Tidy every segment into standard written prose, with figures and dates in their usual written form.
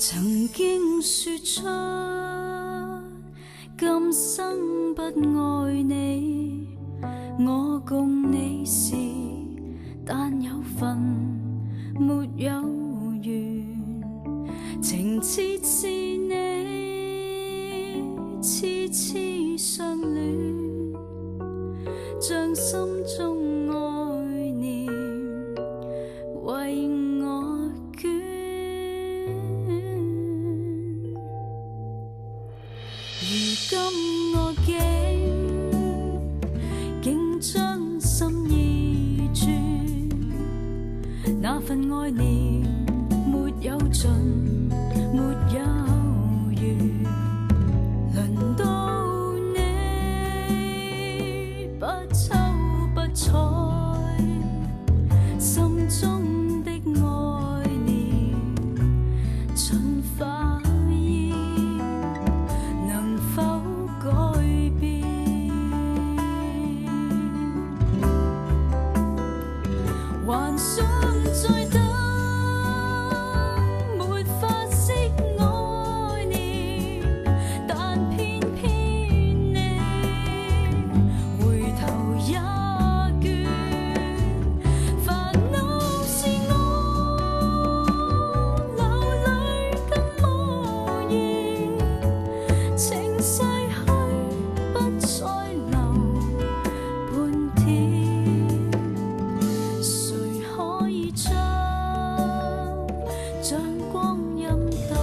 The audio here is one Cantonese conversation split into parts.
曾經說出今生不愛你，我共你是但有份沒有緣，情切是你痴痴相戀，將心中愛念為我捐。如今我竟將心意轉，那份愛念沒有盡，沒有完。輪到你不瞅不睬，心中的愛念盡化煙，能否改變？幻想再等，沒法釋愛念，但偏偏你回頭也倦，煩惱是我流淚跟無言，情逝去不再留半點，誰可以將光陰倒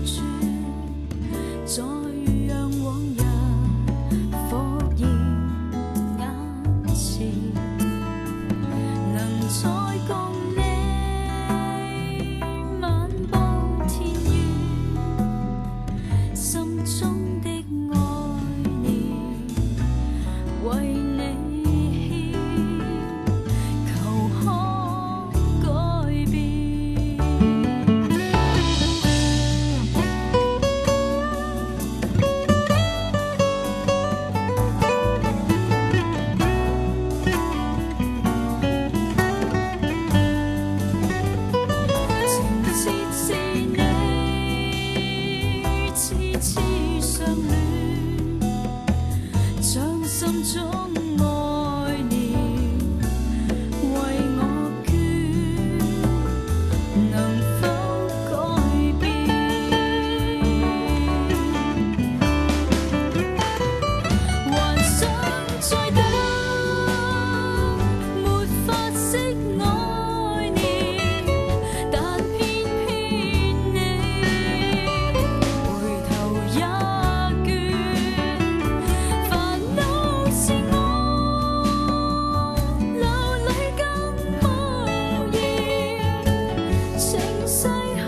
轉，再讓往日復現眼前，能再共你漫步田園，心中的愛念為你獻，求可改變。情切是你痴痴相戀，將心中愛念為我捐，能否改變？幻想再等，沒法釋愛念，但偏偏你回頭也倦，煩惱是我流淚跟無言，情逝去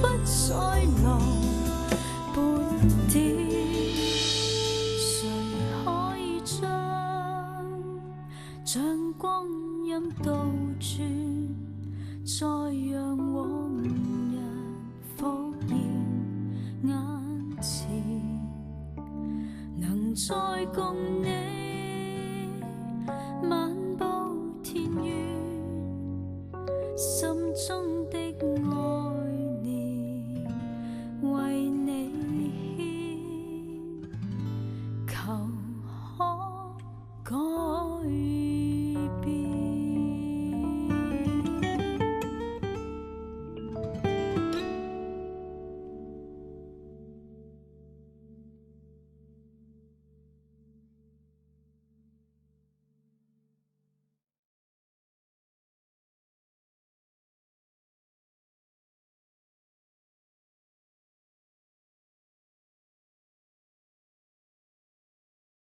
不再留半點，誰可以將光陰倒轉，再讓往日復現眼前，能再共你漫步田園，心中的愛